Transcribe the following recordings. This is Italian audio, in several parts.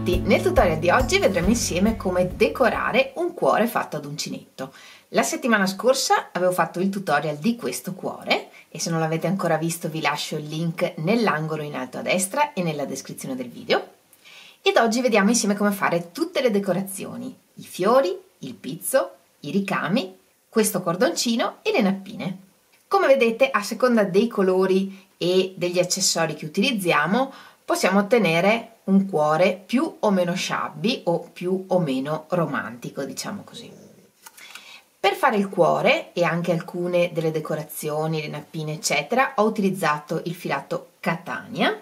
tutti! Nel tutorial di oggi vedremo insieme come decorare un cuore fatto ad uncinetto. La settimana scorsa avevo fatto il tutorial di questo cuore e se non l'avete ancora visto vi lascio il link nell'angolo in alto a destra e nella descrizione del video. Ed oggi vediamo insieme come fare tutte le decorazioni, i fiori, il pizzo, i ricami, questo cordoncino e le nappine. Come vedete, a seconda dei colori e degli accessori che utilizziamo, possiamo ottenere un cuore più o meno shabby o più o meno romantico, diciamo così. Per fare il cuore e anche alcune delle decorazioni, le nappine eccetera, ho utilizzato il filato Catania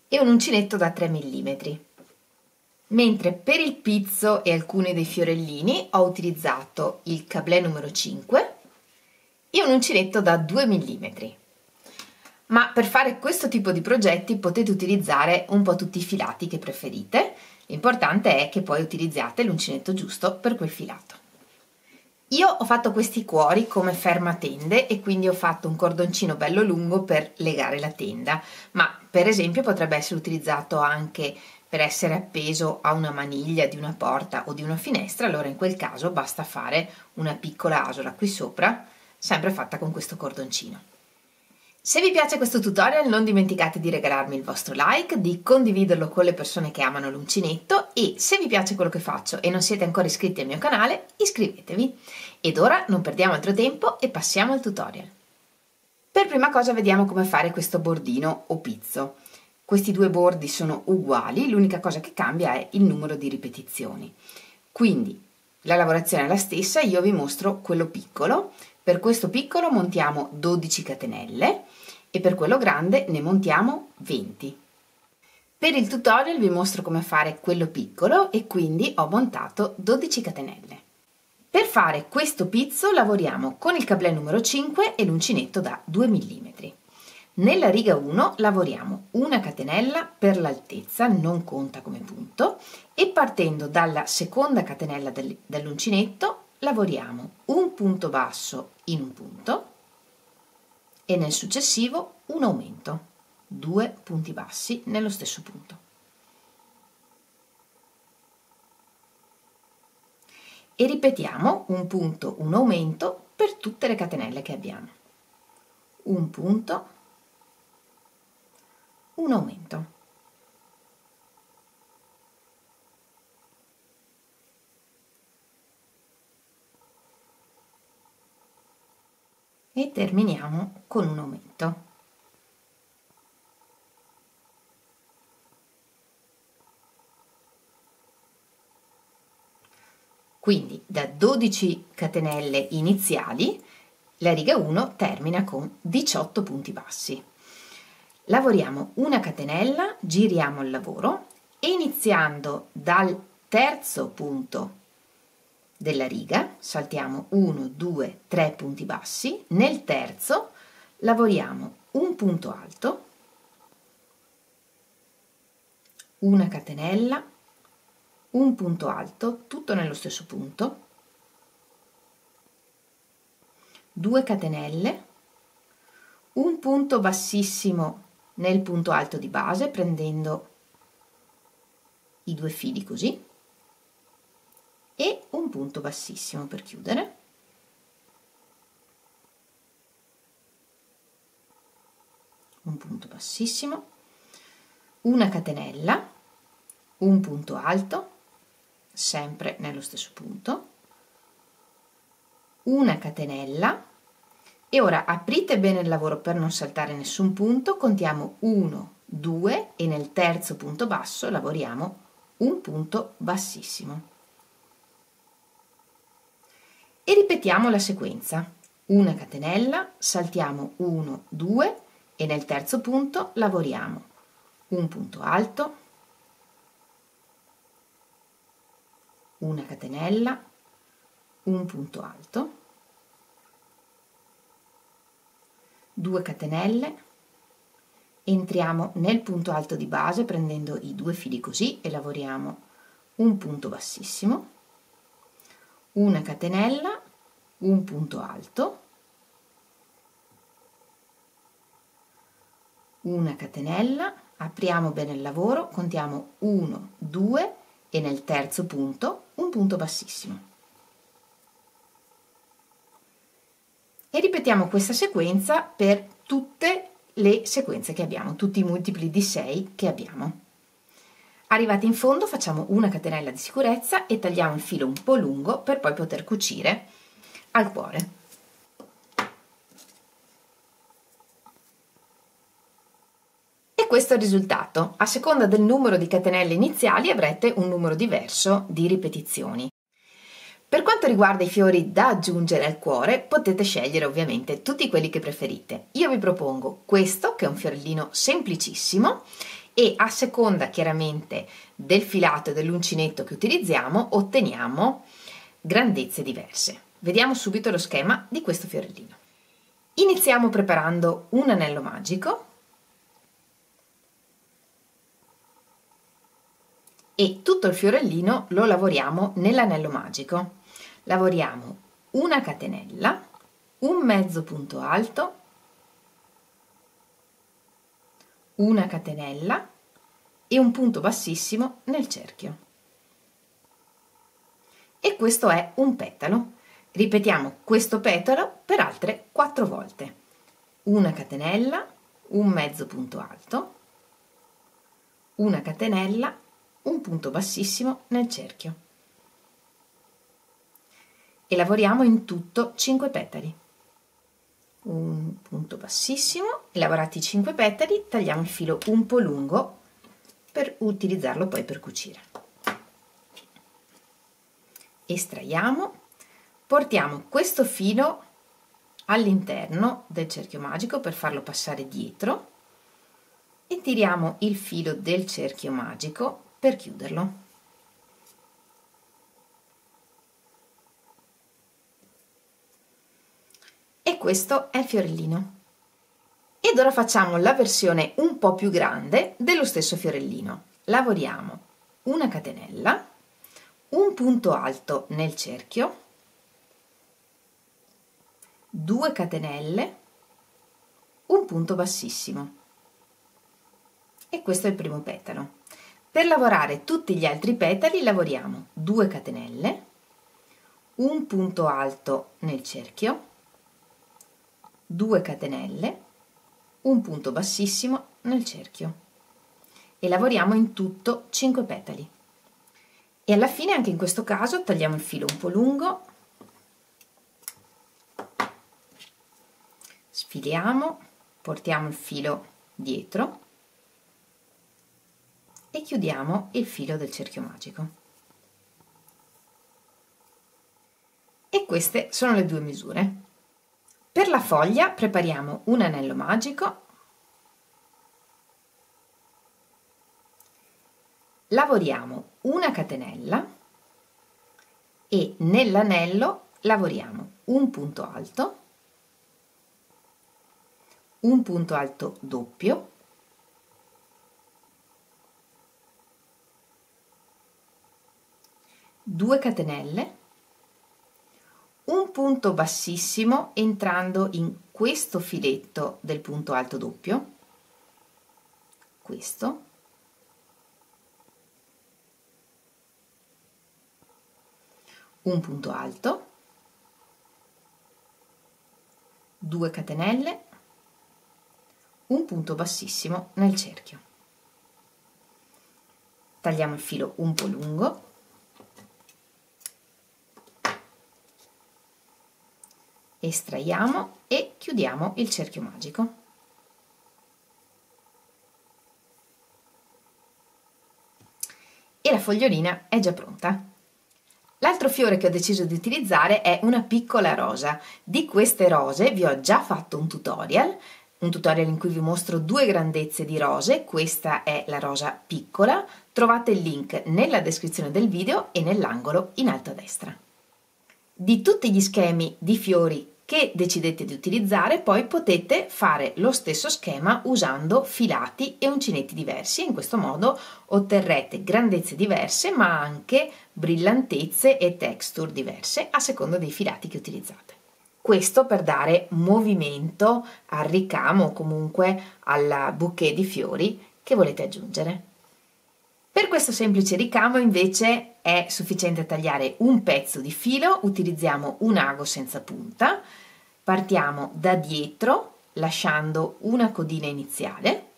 e un uncinetto da 3 mm. Mentre per il pizzo e alcuni dei fiorellini ho utilizzato il cablè numero 5 e un uncinetto da 2 mm. Ma per fare questo tipo di progetti potete utilizzare un po' tutti i filati che preferite, l'importante è che poi utilizziate l'uncinetto giusto per quel filato. Io ho fatto questi cuori come fermatende e quindi ho fatto un cordoncino bello lungo per legare la tenda, ma per esempio potrebbe essere utilizzato anche per essere appeso a una maniglia di una porta o di una finestra, allora in quel caso basta fare una piccola asola qui sopra, sempre fatta con questo cordoncino. Se vi piace questo tutorial non dimenticate di regalarmi il vostro like, di condividerlo con le persone che amano l'uncinetto e se vi piace quello che faccio e non siete ancora iscritti al mio canale, iscrivetevi. Ed ora non perdiamo altro tempo e passiamo al tutorial. Per prima cosa vediamo come fare questo bordino o pizzo. Questi due bordi sono uguali, l'unica cosa che cambia è il numero di ripetizioni. Quindi la lavorazione è la stessa, io vi mostro quello piccolo. Per questo piccolo montiamo 12 catenelle e per quello grande ne montiamo 20. Per il tutorial vi mostro come fare quello piccolo e quindi ho montato 12 catenelle. Per fare questo pizzo lavoriamo con il cablè numero 5 e l'uncinetto da 2 mm. Nella riga 1 lavoriamo una catenella per l'altezza, non conta come punto, e partendo dalla seconda catenella dell'uncinetto lavoriamo un punto basso in un punto e nel successivo un aumento, 2 punti bassi nello stesso punto. E ripetiamo un punto, un aumento per tutte le catenelle che abbiamo. Un punto, un aumento. E terminiamo con un aumento. Quindi da 12 catenelle iniziali la riga 1 termina con 18 punti bassi. Lavoriamo una catenella, giriamo il lavoro e iniziando dal terzo punto della riga, saltiamo 1, 2, 3 punti bassi, nel terzo lavoriamo un punto alto, una catenella, un punto alto, tutto nello stesso punto, 2 catenelle, un punto bassissimo nel punto alto di base prendendo i due fili così e un punto bassissimo per chiudere, un punto bassissimo, una catenella, un punto alto sempre nello stesso punto, una catenella e ora aprite bene il lavoro per non saltare nessun punto, contiamo 1, 2 e nel terzo punto basso lavoriamo un punto bassissimo. E ripetiamo la sequenza, una catenella, saltiamo 1, 2 e nel terzo punto lavoriamo un punto alto, una catenella, un punto alto, 2 catenelle, entriamo nel punto alto di base prendendo i due fili così e lavoriamo un punto bassissimo, una catenella, un punto alto, una catenella, apriamo bene il lavoro, contiamo 1, 2 e nel terzo punto un punto bassissimo. E ripetiamo questa sequenza per tutte le sequenze che abbiamo, tutti i multipli di 6 che abbiamo. Arrivati in fondo facciamo una catenella di sicurezza e tagliamo il filo un po' lungo per poi poter cucire al cuore. E questo è il risultato. A seconda del numero di catenelle iniziali avrete un numero diverso di ripetizioni. Per quanto riguarda i fiori da aggiungere al cuore, potete scegliere ovviamente tutti quelli che preferite. Io vi propongo questo, che è un fiorellino semplicissimo, e a seconda chiaramente del filato e dell'uncinetto che utilizziamo, otteniamo grandezze diverse. Vediamo subito lo schema di questo fiorellino. Iniziamo preparando un anello magico e tutto il fiorellino lo lavoriamo nell'anello magico. Lavoriamo una catenella, un mezzo punto alto, una catenella e un punto bassissimo nel cerchio. E questo è un petalo. Ripetiamo questo petalo per altre 4 volte. Una catenella, un mezzo punto alto, una catenella, un punto bassissimo nel cerchio. E lavoriamo in tutto 5 petali. Un punto bassissimo, e lavorati i 5 petali, tagliamo il filo un po' lungo per utilizzarlo poi per cucire. Estraiamo, portiamo questo filo all'interno del cerchio magico per farlo passare dietro e tiriamo il filo del cerchio magico per chiuderlo. E questo è il fiorellino. Ed ora facciamo la versione un po' più grande dello stesso fiorellino. Lavoriamo una catenella, un punto alto nel cerchio, 2 catenelle, un punto bassissimo. E questo è il primo petalo. Per lavorare tutti gli altri petali lavoriamo 2 catenelle, un punto alto nel cerchio, 2 catenelle, un punto bassissimo nel cerchio e lavoriamo in tutto 5 petali. E alla fine anche in questo caso tagliamo il filo un po' lungo, sfiliamo, portiamo il filo dietro e chiudiamo il filo del cerchio magico. E queste sono le 2 misure. Per la foglia prepariamo un anello magico, lavoriamo una catenella e nell'anello lavoriamo un punto alto doppio, due catenelle, un punto bassissimo entrando in questo filetto del punto alto doppio, questo, un punto alto, 2 catenelle, un punto bassissimo nel cerchio. Tagliamo il filo un po' lungo, estraiamo e chiudiamo il cerchio magico. E la fogliolina è già pronta. L'altro fiore che ho deciso di utilizzare è una piccola rosa. Di queste rose vi ho già fatto un tutorial in cui vi mostro 2 grandezze di rose. Questa è la rosa piccola, trovate il link nella descrizione del video e nell'angolo in alto a destra. Di tutti gli schemi di fiori che decidete di utilizzare, poi potete fare lo stesso schema usando filati e uncinetti diversi. In questo modo otterrete grandezze diverse ma anche brillantezze e texture diverse a seconda dei filati che utilizzate. Questo per dare movimento al ricamo o comunque al bouquet di fiori che volete aggiungere. Per questo semplice ricamo invece è sufficiente tagliare un pezzo di filo, utilizziamo un ago senza punta, partiamo da dietro lasciando una codina iniziale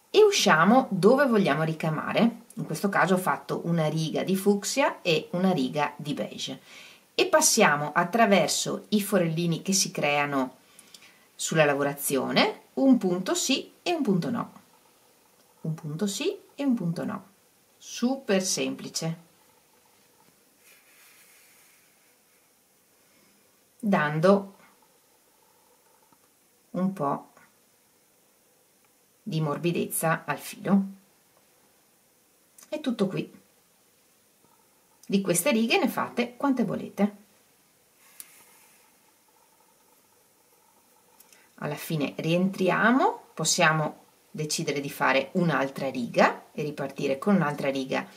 e usciamo dove vogliamo ricamare. In questo caso ho fatto una riga di fucsia e una riga di beige e passiamo attraverso i forellini che si creano sulla lavorazione, un punto sì e un punto no, un punto sì e un punto no, super semplice, dando un po' di morbidezza al filo. È tutto qui. Di queste righe ne fate quante volete. Alla fine rientriamo, possiamo decidere di fare un'altra riga e ripartire con un'altra riga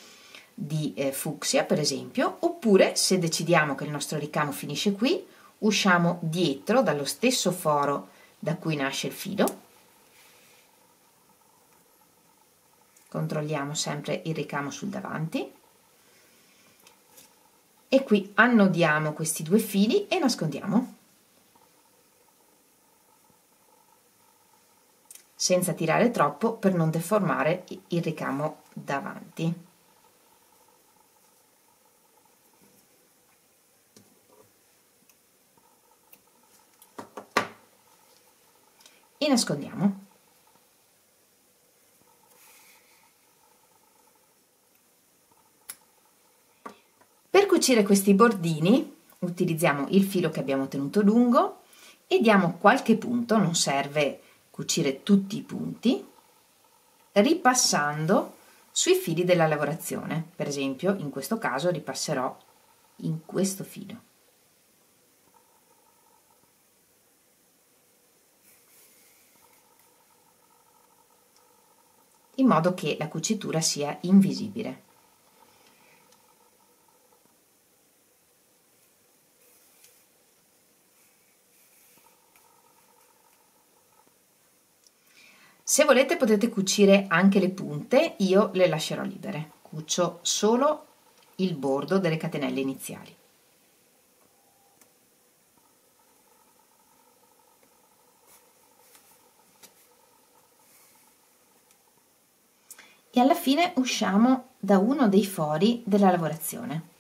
di fucsia per esempio, oppure se decidiamo che il nostro ricamo finisce qui, usciamo dietro dallo stesso foro da cui nasce il filo, controlliamo sempre il ricamo sul davanti e qui annodiamo questi due fili e nascondiamo senza tirare troppo per non deformare il ricamo davanti. E nascondiamo. Per cucire questi bordini utilizziamo il filo che abbiamo tenuto lungo e diamo qualche punto, non serve cucire tutti i punti, ripassando sui fili della lavorazione. Per esempio in questo caso ripasserò in questo filo. In modo che la cucitura sia invisibile. Se volete potete cucire anche le punte, io le lascerò libere, cucio solo il bordo delle catenelle iniziali. E alla fine usciamo da uno dei fori della lavorazione.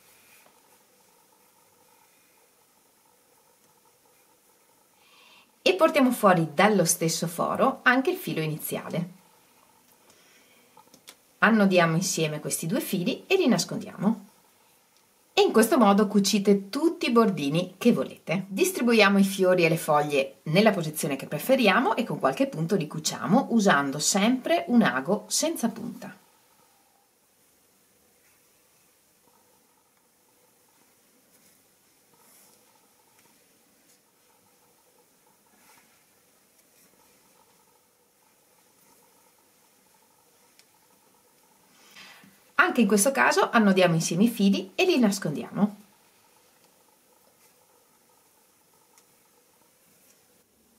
E portiamo fuori dallo stesso foro anche il filo iniziale. Annodiamo insieme questi due fili e li nascondiamo. E in questo modo cucite tutti i bordini che volete. Distribuiamo i fiori e le foglie nella posizione che preferiamo e con qualche punto li cuciamo usando sempre un ago senza punta. Anche in questo caso annodiamo insieme i fili e li nascondiamo.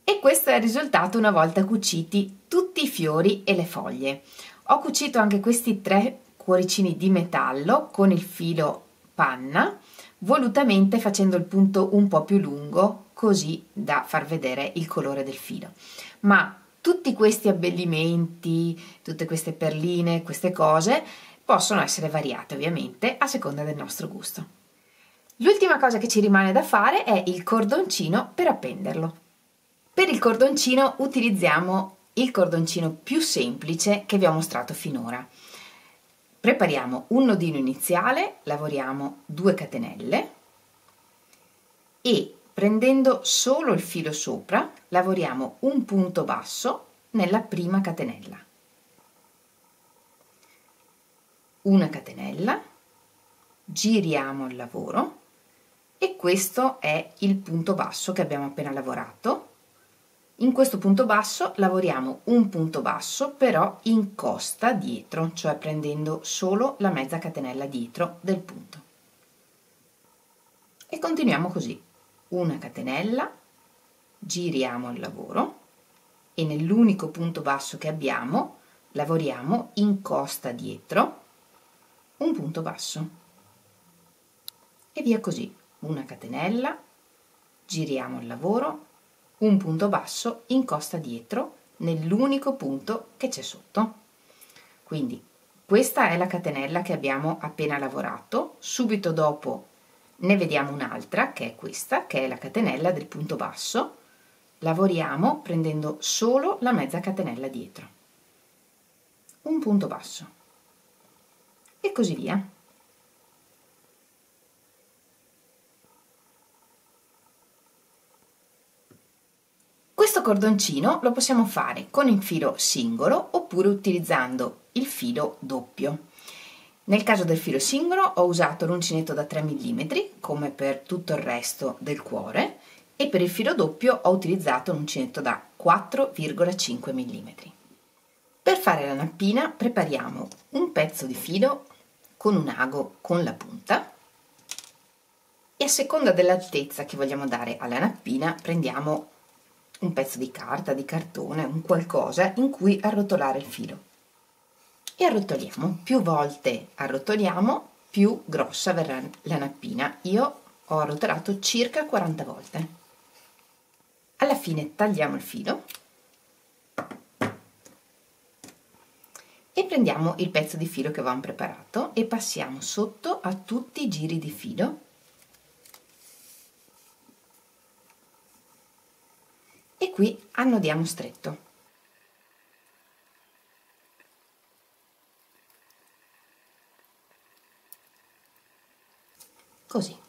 E questo è il risultato una volta cuciti tutti i fiori e le foglie. Ho cucito anche questi 3 cuoricini di metallo con il filo panna, volutamente facendo il punto un po' più lungo, così da far vedere il colore del filo. Ma tutti questi abbellimenti, tutte queste perline, queste cose, possono essere variate ovviamente a seconda del nostro gusto. L'ultima cosa che ci rimane da fare è il cordoncino per appenderlo. Per il cordoncino utilizziamo il cordoncino più semplice che vi ho mostrato finora. Prepariamo un nodino iniziale, lavoriamo 2 catenelle e prendendo solo il filo sopra lavoriamo un punto basso nella prima catenella. Una catenella, giriamo il lavoro e questo è il punto basso che abbiamo appena lavorato. In questo punto basso lavoriamo un punto basso però in costa dietro, cioè prendendo solo la mezza catenella dietro del punto. E continuiamo così. una catenella, giriamo il lavoro e nell'unico punto basso che abbiamo lavoriamo incosta dietro un punto basso e via così, una catenella, giriamo il lavoro, un punto basso, incosta dietro nell'unico punto che c'è sotto. Quindi questa è la catenella che abbiamo appena lavorato, subito dopo ne vediamo un'altra che è questa, che è la catenella del punto basso, lavoriamo prendendo solo la mezza catenella dietro, un punto basso e così via. Questo cordoncino lo possiamo fare con il filo singolo oppure utilizzando il filo doppio. Nel caso del filo singolo ho usato l'uncinetto da 3 mm come per tutto il resto del cuore e per il filo doppio ho utilizzato l'uncinetto da 4,5 mm. Per fare la nappina prepariamo un pezzo di filo con un ago con la punta e a seconda dell'altezza che vogliamo dare alla nappina prendiamo un pezzo di carta, di cartone, un qualcosa in cui arrotolare il filo e arrotoliamo. Più volte arrotoliamo, più grossa verrà la nappina. Io ho arrotolato circa 40 volte. Alla fine tagliamo il filo e prendiamo il pezzo di filo che avevamo preparato e passiamo sotto a tutti i giri di filo e qui annodiamo stretto. Così.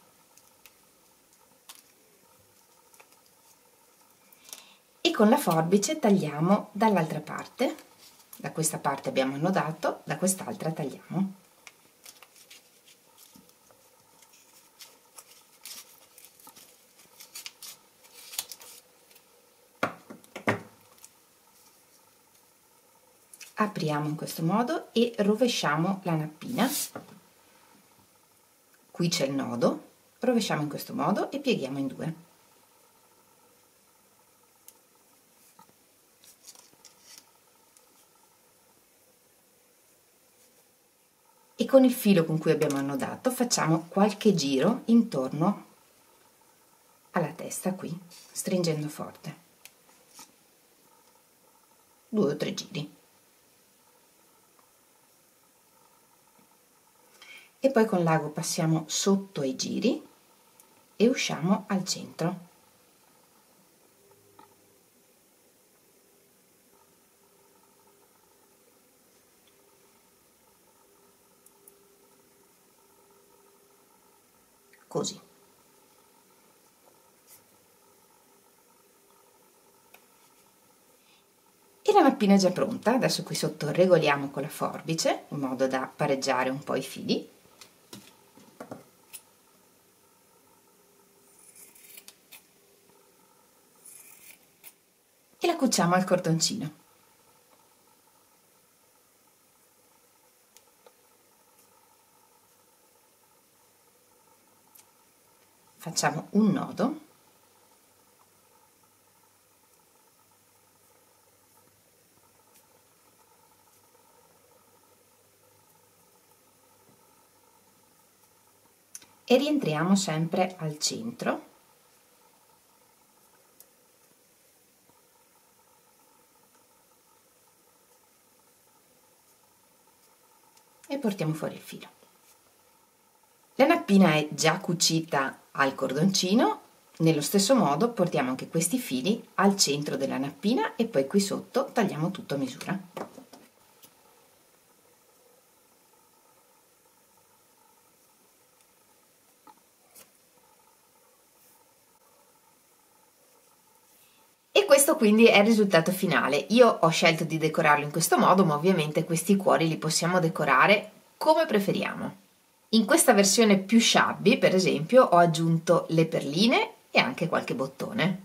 E con la forbice tagliamo dall'altra parte, da questa parte abbiamo annodato, da quest'altra tagliamo. Apriamo in questo modo e rovesciamo la nappina. Qui c'è il nodo, rovesciamo in questo modo e pieghiamo in due. E con il filo con cui abbiamo annodato facciamo qualche giro intorno alla testa qui, stringendo forte. 2 o 3 giri. E poi con l'ago passiamo sotto ai giri e usciamo al centro. Così. E la nappina è già pronta, adesso qui sotto regoliamo con la forbice in modo da pareggiare un po' i fili. E la cuciamo al cordoncino. Facciamo un nodo e rientriamo sempre al centro e portiamo fuori il filo. La nappina è già cucita al cordoncino, nello stesso modo portiamo anche questi fili al centro della nappina e poi qui sotto tagliamo tutto a misura. E questo quindi è il risultato finale. Io ho scelto di decorarlo in questo modo, ma ovviamente questi cuori li possiamo decorare come preferiamo. In questa versione più shabby, per esempio, ho aggiunto le perline e anche qualche bottone.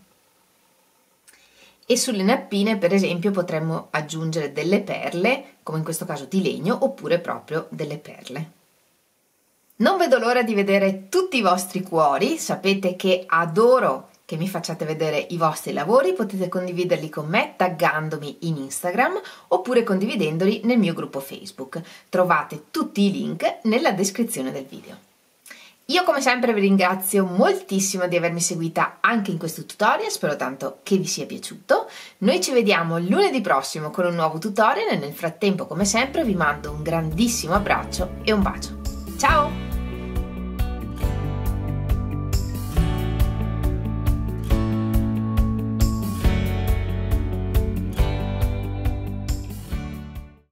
E sulle nappine, per esempio, potremmo aggiungere delle perle, come in questo caso di legno, oppure proprio delle perle. Non vedo l'ora di vedere tutti i vostri cuori, sapete che adoro che mi facciate vedere i vostri lavori, potete condividerli con me taggandomi in Instagram oppure condividendoli nel mio gruppo Facebook. Trovate tutti i link nella descrizione del video. Io come sempre vi ringrazio moltissimo di avermi seguita anche in questo tutorial, spero tanto che vi sia piaciuto. Noi ci vediamo lunedì prossimo con un nuovo tutorial e nel frattempo come sempre vi mando un grandissimo abbraccio e un bacio. Ciao!